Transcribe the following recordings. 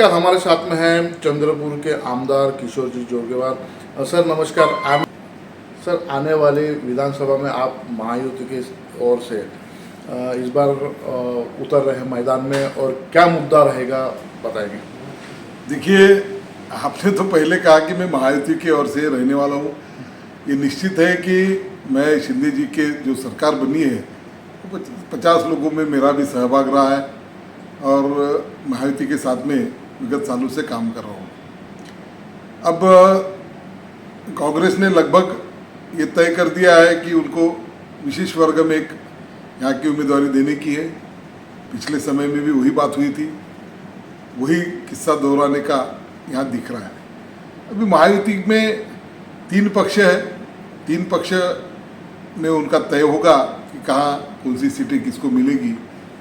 नमस्कार, हमारे साथ में हैं चंद्रपुर के आमदार किशोर जी जोगेवार। सर नमस्कार। सर, आने वाली विधानसभा में आप महायुति की ओर से इस बार उतर रहे हैं मैदान में, और क्या मुद्दा रहेगा बताएंगे? देखिए, आपने तो पहले कहा कि मैं महायुति की ओर से रहने वाला हूँ। ये निश्चित है कि मैं शिंदे जी के जो सरकार बनी है 50 लोगों में मेरा भी सहभाग रहा है और महायुति के साथ में विगत सालों से काम कर रहा हूँ। अब कांग्रेस ने लगभग ये तय कर दिया है कि उनको विशेष वर्ग में एक यहाँ की उम्मीदवारी देने की है। पिछले समय में भी वही बात हुई थी, वही किस्सा दोहराने का यहाँ दिख रहा है। अभी महायुति में 3 पक्ष है, 3 पक्ष में उनका तय होगा कि कहाँ कौन सी सीटें किसको मिलेगी,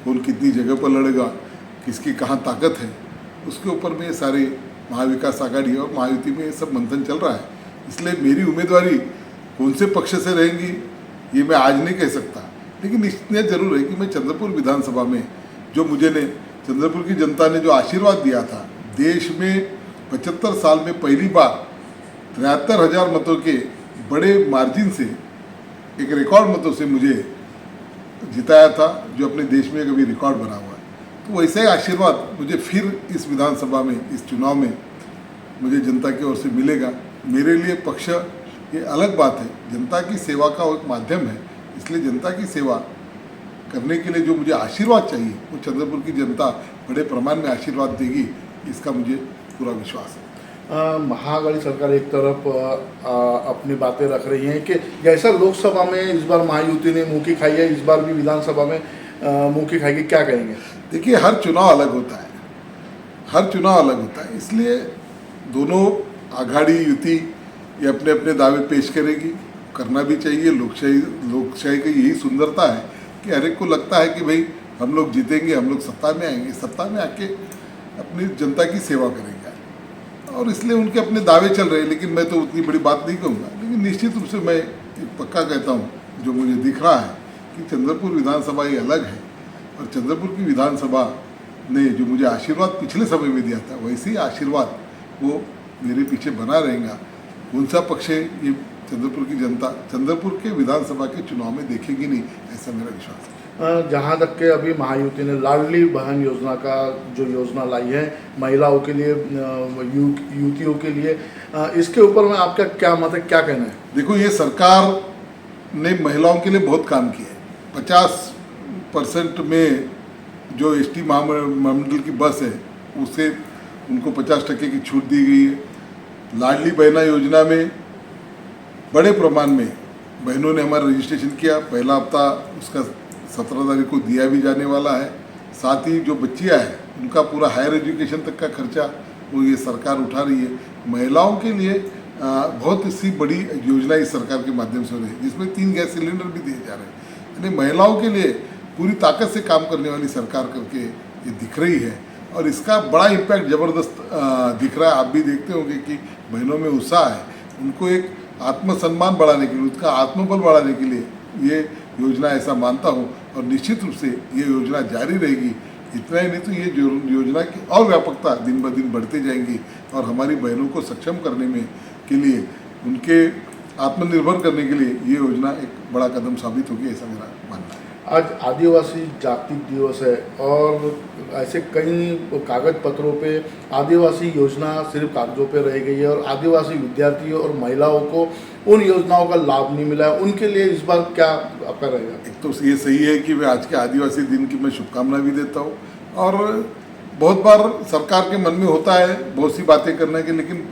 कौन कितनी जगह पर लड़ेगा, किसकी कहाँ ताकत है, उसके ऊपर में ये सारे महाविकास आघाड़ी और महायुति में ये सब मंथन चल रहा है। इसलिए मेरी उम्मीदवारी कौन से पक्ष से रहेंगी ये मैं आज नहीं कह सकता, लेकिन इतना जरूर है कि मैं चंद्रपुर विधानसभा में जो चंद्रपुर की जनता ने जो आशीर्वाद दिया था, देश में 75 साल में पहली बार 73,000 मतों के बड़े मार्जिन से, एक रिकॉर्ड मतों से मुझे जिताया था, जो अपने देश में कभी रिकॉर्ड बना हुआ है। तो वैसा ही आशीर्वाद मुझे फिर इस विधानसभा में, इस चुनाव में मुझे जनता की ओर से मिलेगा। मेरे लिए पक्ष ये अलग बात है, जनता की सेवा का एक माध्यम है। इसलिए जनता की सेवा करने के लिए जो मुझे आशीर्वाद चाहिए वो चंद्रपुर की जनता बड़े प्रमाण में आशीर्वाद देगी, इसका मुझे पूरा विश्वास है। महाअघाड़ी सरकार एक तरफ अपनी बातें रख रही हैं कि जैसा लोकसभा में इस बार महायुति ने मुँह की खाई है, इस बार भी विधानसभा में मुँह की खाएगी। क्या कहेंगे? देखिए, हर चुनाव अलग होता है, हर चुनाव अलग होता है। इसलिए दोनों आघाड़ी युति ये अपने अपने दावे पेश करेगी, करना भी चाहिए। लोकशाही की यही सुंदरता है कि हर एक को लगता है कि भाई हम लोग जीतेंगे, हम लोग सत्ता में आएंगे, सत्ता में आके अपनी जनता की सेवा करेंगे, और इसलिए उनके अपने दावे चल रहे हैं। लेकिन मैं तो उतनी बड़ी बात नहीं कहूँगा, लेकिन निश्चित रूप से मैं एक पक्का कहता हूँ, जो मुझे दिख रहा है कि चंद्रपुर विधानसभा ये अलग है, और चंद्रपुर की विधानसभा ने जो मुझे आशीर्वाद पिछले समय में दिया था, वैसे ही आशीर्वाद वो मेरे पीछे बना रहेगा। कौन सा पक्ष है ये चंद्रपुर की जनता चंद्रपुर के विधानसभा के चुनाव में देखेगी नहीं, ऐसा मेरा विश्वास है। जहाँ तक के अभी महायुति ने लाडली बहन योजना का जो योजना लाई है महिलाओं के लिए, युवतियों के लिए, इसके ऊपर में आपका क्या मत है, क्या कहना है? देखो, ये सरकार ने महिलाओं के लिए बहुत काम किया है। 50% में जो ST महामंडल की बस है उससे उनको 50% की छूट दी गई है। लाडली बहना योजना में बड़े प्रमाण में बहनों ने हमारा रजिस्ट्रेशन किया। पहला हफ्ता उसका 17 तारीख को दिया भी जाने वाला है। साथ ही जो बच्चियां हैं उनका पूरा हायर एजुकेशन तक का खर्चा वो ये सरकार उठा रही है। महिलाओं के लिए बहुत सी बड़ी योजना इस सरकार के माध्यम से हो रही है, जिसमें 3 गैस सिलेंडर भी दिए जा रहे हैं। यानी महिलाओं के लिए पूरी ताकत से काम करने वाली सरकार करके ये दिख रही है, और इसका बड़ा इम्पैक्ट ज़बरदस्त दिख रहा है। आप भी देखते होंगे कि बहनों में उत्साह है, उनको एक आत्मसम्मान बढ़ाने के लिए, उसका आत्मबल बढ़ाने के लिए ये योजना, ऐसा मानता हूँ। और निश्चित रूप से ये योजना जारी रहेगी। इतना ही नहीं तो ये योजना की और व्यापकता दिन ब दिन बढ़ती जाएंगी, और हमारी बहनों को सक्षम करने में के लिए, उनके आत्मनिर्भर करने के लिए ये योजना एक बड़ा कदम साबित होगी, ऐसा मेरा मानना है। आज आदिवासी जागतिक दिवस है, और ऐसे कई कागज पत्रों पे आदिवासी योजना सिर्फ कागजों पे रह गई है, और आदिवासी विद्यार्थियों और महिलाओं को उन योजनाओं का लाभ नहीं मिला है। उनके लिए इस बार क्या आपका रहेगा? एक तो ये सही है कि मैं आज के आदिवासी दिन की मैं शुभकामना भी देता हूँ, और बहुत बार सरकार के मन में होता है बहुत सी बातें करने के, लेकिन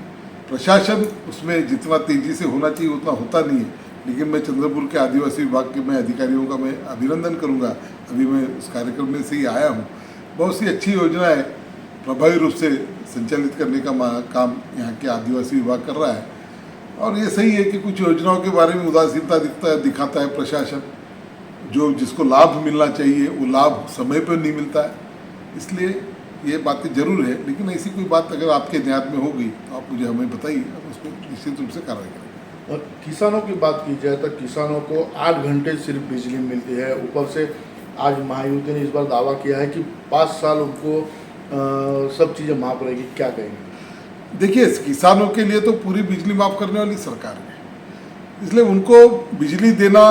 प्रशासन उसमें जितना तेज़ी से होना चाहिए उतना होता नहीं है। लेकिन मैं चंद्रपुर के आदिवासी विभाग के मैं अधिकारियों का मैं अभिनंदन करूंगा। अभी मैं उस कार्यक्रम में से ही आया हूं। बहुत सी अच्छी योजनाएं प्रभावी रूप से संचालित करने का काम यहाँ के आदिवासी विभाग कर रहा है, और ये सही है कि कुछ योजनाओं के बारे में उदासीनता दिखाता है प्रशासन। जो जिसको लाभ मिलना चाहिए वो लाभ समय पर नहीं मिलता है। इसलिए ये बातें जरूर है, लेकिन ऐसी कोई बात अगर आपके ध्यान में होगी तो आप मुझे हमें बताइए, उस पर निश्चित रूप से कार्रवाई करेंगे। और किसानों की बात की जाए तो किसानों को 8 घंटे सिर्फ बिजली मिलती है। ऊपर से आज महायुति ने इस बार दावा किया है कि 5 साल उनको सब चीज़ें माफ रहेगी, क्या कहेंगे? देखिए, किसानों के लिए तो पूरी बिजली माफ करने वाली सरकार है, इसलिए उनको बिजली देना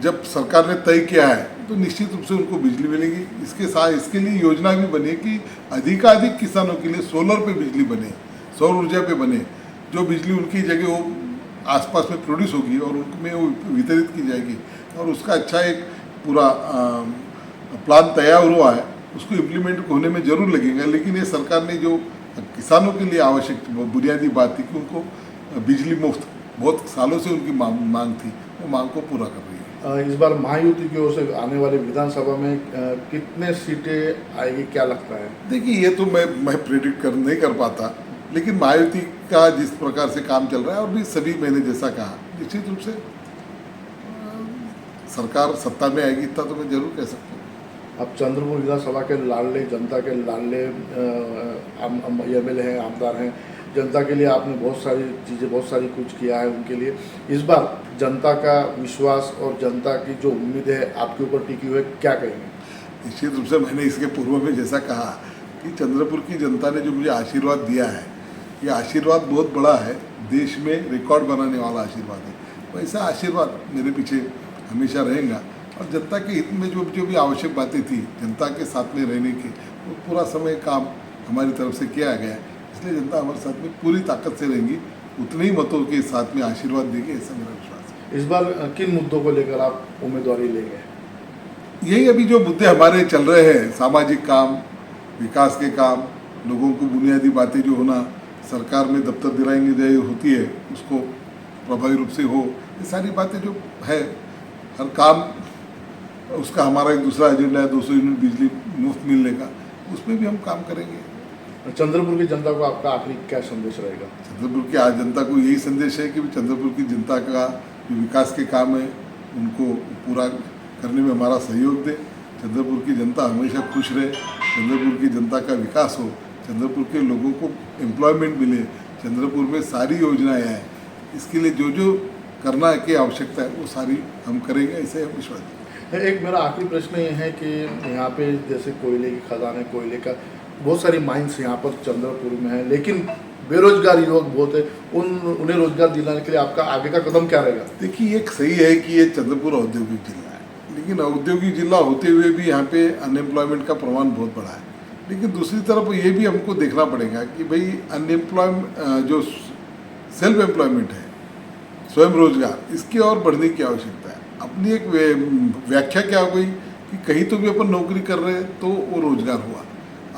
जब सरकार ने तय किया है तो निश्चित रूप से उनको बिजली मिलेगी। इसके साथ इसके लिए योजना भी बनी कि अधिकाधिक किसानों के लिए सोलर पे बिजली बने, सौर ऊर्जा पे बने, जो बिजली उनकी जगह वो आसपास में प्रोड्यूस होगी और उनमें वो वितरित की जाएगी। और उसका अच्छा एक पूरा प्लान तैयार हुआ है, उसको इम्प्लीमेंट होने में जरूर लगेगा। लेकिन ये सरकार ने जो किसानों के लिए आवश्यक बुनियादी बात थी कि उनको बिजली मुफ्त, बहुत सालों से उनकी मांग थी, वो मांग को पूरा कर रही है। इस बार महायुति की ओर से आने वाले विधानसभा में कितने सीटें आएगी, क्या लगता है? देखिए, ये तो मैं प्रेडिक्ट नहीं कर पाता, लेकिन महायुति का जिस प्रकार से काम चल रहा है और भी सभी मैंने जैसा कहा, निश्चित रूप से सरकार सत्ता में आएगी, इतना तो मैं जरूर कह सकता हूँ। अब चंद्रपुर विधानसभा के लाडले, जनता के लाडले एमएलए हैं, आमदार हैं, जनता के लिए आपने बहुत सारी चीज़ें, बहुत सारी कुछ किया है उनके लिए। इस बार जनता का विश्वास और जनता की जो उम्मीद है आपके ऊपर टिकी हुई है, क्या कहेंगे? निश्चित रूप से मैंने इसके पूर्व में जैसा कहा कि चंद्रपुर की जनता ने जो मुझे आशीर्वाद दिया है, ये आशीर्वाद बहुत बड़ा है, देश में रिकॉर्ड बनाने वाला आशीर्वाद है। वैसा आशीर्वाद मेरे पीछे हमेशा रहेगा और जनता के हित में जो भी आवश्यक बातें थी, जनता के साथ में रहने के, वो पूरा समय काम हमारी तरफ से किया गया। इसलिए जनता हमारे साथ में पूरी ताकत से रहेंगी, उतने ही मतों के साथ में आशीर्वाद देगी, ऐसा मेरा विश्वास है। इस बार किन मुद्दों को लेकर आप उम्मीदवारी लेंगे? यही अभी जो मुद्दे हमारे चल रहे हैं, सामाजिक काम, विकास के काम, लोगों को बुनियादी बातें जो होना, सरकार में दफ्तर दिलाएंगे जो होती है उसको प्रभावी रूप से हो, ये सारी बातें जो है, हर काम उसका हमारा एक दूसरा एजेंडा है 200 यूनिट बिजली मुफ्त मिलने का, उसमें भी हम काम करेंगे। चंद्रपुर की जनता को आपका आखिरी क्या संदेश रहेगा? चंद्रपुर की आज जनता को यही संदेश है कि चंद्रपुर की जनता का जो विकास के काम है उनको पूरा करने में हमारा सहयोग दे। चंद्रपुर की जनता हमेशा खुश रहे, चंद्रपुर की जनता का विकास हो, चंद्रपुर के लोगों को एम्प्लॉयमेंट मिले, चंद्रपुर में सारी योजनाएं आए, इसके लिए जो जो करना की आवश्यकता है वो सारी हम करेंगे, ऐसे हम विश्वास देंगे। एक मेरा आखिरी प्रश्न ये है कि यहाँ पे जैसे कोयले की खदान है, कोयले का बहुत सारी माइंस यहाँ पर चंद्रपुर में है, लेकिन बेरोजगार युवक बहुत है, उन्हें रोजगार दिलाने के लिए आपका आगे का कदम क्या रहेगा? देखिए, एक सही है कि ये चंद्रपुर औद्योगिक जिला है, लेकिन औद्योगिक जिला होते हुए भी यहाँ पे अनएम्प्लॉयमेंट का प्रमाण बहुत बड़ा है। लेकिन दूसरी तरफ ये भी हमको देखना पड़ेगा कि भाई अनएम्प्लॉयमेंट जो सेल्फ एम्प्लॉयमेंट है, स्वयं रोजगार, इसकी और बढ़ने की आवश्यकता है। अपनी एक व्याख्या क्या हो गई कि कहीं तो भी अपन नौकरी कर रहे हैं तो वो रोजगार हुआ।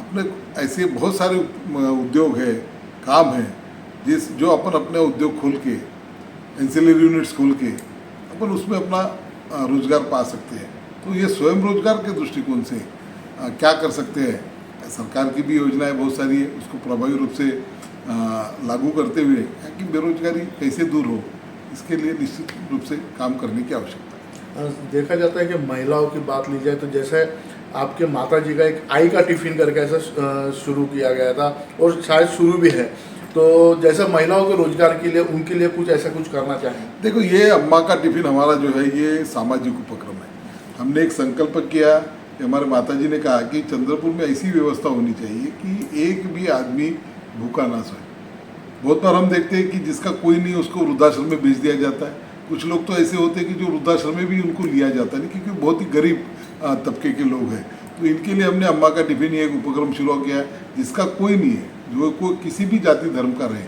अपने ऐसे बहुत सारे उद्योग है, काम है जो अपन अपने उद्योग खोल के, एंसिलरी यूनिट्स खोल के अपन उसमें अपना रोजगार पा सकते हैं। तो ये स्वयं रोजगार के दृष्टिकोण से क्या कर सकते हैं, सरकार की भी योजनाएं बहुत सारी है, उसको प्रभावी रूप से लागू करते हुए कि बेरोजगारी कैसे दूर हो, इसके लिए निश्चित रूप से काम करने की आवश्यकता है। देखा जाता है कि महिलाओं की बात ली जाए तो जैसे आपके माता जी का एक आई का टिफ़िन करके ऐसा शुरू किया गया था और शायद शुरू भी है, तो जैसे महिलाओं के रोजगार के लिए उनके लिए कुछ ऐसा कुछ करना चाहें? देखो, ये अम्मा का टिफ़िन हमारा जो है ये सामाजिक उपक्रम है। हमने एक संकल्प किया कि हमारे माता जी ने कहा कि चंद्रपुर में ऐसी व्यवस्था होनी चाहिए कि एक भी आदमी भूखा ना सोए। बहुत बार हम देखते हैं कि जिसका कोई नहीं उसको वृद्धाश्रम में भेज दिया जाता है। कुछ लोग तो ऐसे होते हैं कि जो वृद्धाश्रम में भी उनको लिया जाता नहीं, क्योंकि बहुत ही गरीब तबके के लोग हैं। तो इनके लिए हमने अम्मा का टिफ़िन एक उपक्रम शुरू किया है। जिसका कोई नहीं है, जो कोई किसी भी जाति धर्म का रहे,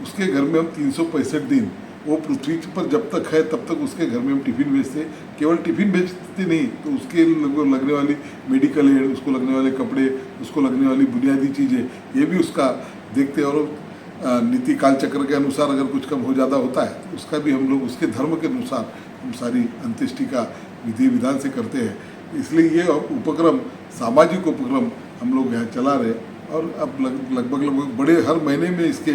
उसके घर में हम 365 दिन, वो पृथ्वी पर जब तक है तब तक उसके घर में हम टिफ़िन भेजते। केवल टिफ़िन भेजते नहीं, तो उसके लगने वाली मेडिकल एड, उसको लगने वाले कपड़े, उसको लगने वाली बुनियादी चीज़ें, ये भी उसका देखते हैं। और नीति काल चक्र के अनुसार अगर कुछ कम हो ज़्यादा होता है तो उसका भी हम लोग उसके धर्म के अनुसार हम सारी अंत्येष्टि का विधि विधान से करते हैं। इसलिए ये उपक्रम, सामाजिक उपक्रम हम लोग यहाँ चला रहे और अब लगभग बड़े हर महीने में इसके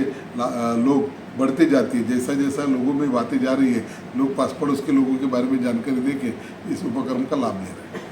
लोग बढ़ते जाती है। जैसा जैसा लोगों में बातें जा रही है, लोग पास पड़ोस के लोगों के बारे में जानकारी दे के इस उपक्रम का लाभ ले रहे हैं।